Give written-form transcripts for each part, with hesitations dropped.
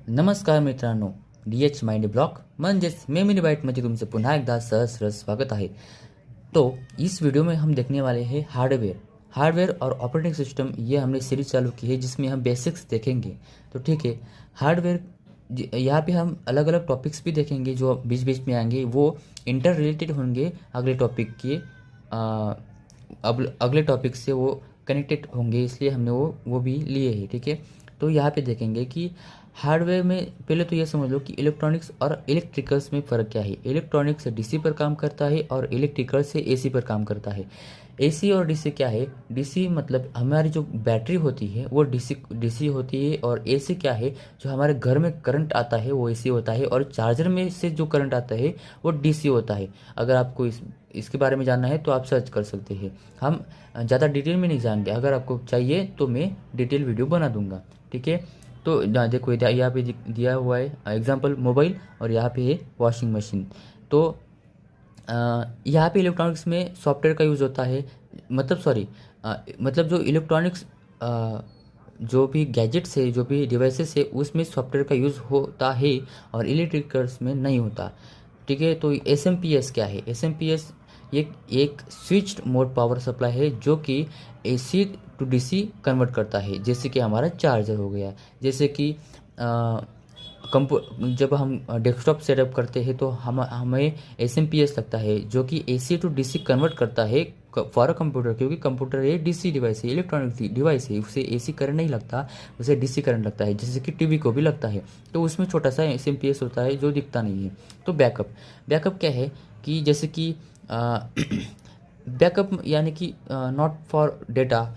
नमस्कार मित्रांनो, DH mind block म्हणजेच मेमरी बाईटमध्ये तुमचं पुन्हा एकदा सहर्ष स्वागत आहे। तो इस वीडियो में हम देखने वाले हैं हार्डवेयर और ऑपरेटिंग सिस्टम। ये हमने सीरीज चालू की है जिसमें हम बेसिक्स देखेंगे। तो ठीक है, हार्डवेयर यहाँ पे हम अलग अलग टॉपिक्स भी देखेंगे जो बीच बीच में आएंगे, वो इंटर रिलेटेड होंगे अगले टॉपिक के। अब अगले टॉपिक से वो कनेक्टेड होंगे, इसलिए हमने वो भी लिए हैं। ठीक है, तो यहाँ पे देखेंगे कि हार्डवेयर में पहले तो ये समझ लो कि इलेक्ट्रॉनिक्स और इलेक्ट्रिकल्स में फ़र्क क्या है। इलेक्ट्रॉनिक्स डीसी पर काम करता है और इलेक्ट्रिकल से एसी पर काम करता है। एसी और डीसी क्या है? डीसी मतलब हमारी जो बैटरी होती है वो डीसी होती है, और एसी क्या है? जो हमारे घर में करंट आता है वो एसी होता है, और चार्जर में से जो करंट आता है वो डीसी होता है। अगर आपको इसके बारे में जानना है तो आप सर्च कर सकते हैं। हम ज़्यादा डिटेल में नहीं जाएंगे, अगर आपको चाहिए तो मैं डिटेल वीडियो बना दूंगा। ठीक है, तो देखो यहाँ पे दिया हुआ है एग्जांपल मोबाइल, और यहाँ पे है वॉशिंग मशीन। तो यहाँ पे इलेक्ट्रॉनिक्स में सॉफ्टवेयर का यूज़ होता है। मतलब जो इलेक्ट्रॉनिक्स जो भी गैजेट्स है, जो भी डिवाइसेस है, उसमें सॉफ्टवेयर का यूज़ होता है और इलेक्ट्रिकल्स में नहीं होता। ठीक है, तो एसएमपीएस क्या है? एसएमपीएस एक स्विच्ड मोड पावर सप्लाई है जो कि एसी टू डीसी कन्वर्ट करता है। जैसे कि हमारा चार्जर हो गया, जैसे कि जब हम डेस्कटॉप सेटअप करते हैं तो हमें एसएमपीएस लगता है जो कि एसी टू डीसी कन्वर्ट करता है फॉर अ कंप्यूटर, क्योंकि कंप्यूटर ये डीसी डिवाइस है, इलेक्ट्रॉनिक डिवाइस है, उसे एसी करंट नहीं लगता, उसे डीसी करंट लगता है, जैसे कि टीवी को भी लगता है। तो उसमें छोटा सा एसएमपीएस होता है जो दिखता नहीं है। तो बैकअप क्या है कि जैसे कि बैकअप यानी कि not for data,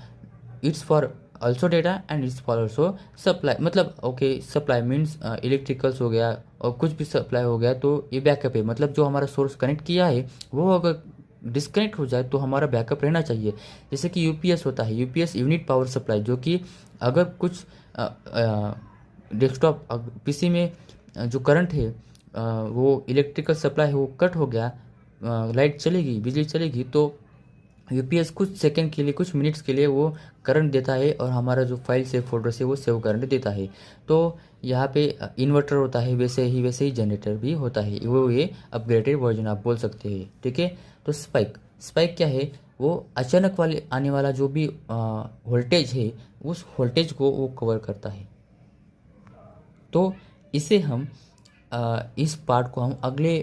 it's for also data and it's for also supply. मतलब ओके, सप्लाई मीन्स इलेक्ट्रिकल्स हो गया और कुछ भी सप्लाई हो गया तो ये बैकअप है। मतलब जो हमारा सोर्स कनेक्ट किया है वो अगर डिस्कनेक्ट हो जाए तो हमारा बैकअप रहना चाहिए। जैसे कि यूपीएस होता है, यूपीएस यूनिट पावर सप्लाई, जो कि अगर कुछ डेस्कटॉप पीसी में जो करंट है वो इलेक्ट्रिकल सप्लाई है वो कट हो गया, लाइट चलेगी, बिजली चलेगी, तो यूपीएस कुछ सेकंड के लिए, कुछ मिनट्स के लिए वो करंट देता है और हमारा जो फाइल सेव फोल्डर से वो सेव करंट देता है। तो यहाँ पे इन्वर्टर होता है, वैसे ही जनरेटर भी होता है, वो ये अपग्रेडेड वर्जन आप बोल सकते हैं। ठीक है, तो स्पाइक क्या है? वो अचानक वाले आने वाला जो भी वोल्टेज है उस वोल्टेज को वो कवर करता है। तो इसे हम इस पार्ट को हम अगले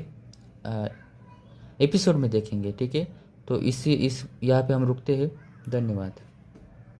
एपिसोड में देखेंगे। ठीक है, तो इस यहाँ पे हम रुकते हैं। धन्यवाद।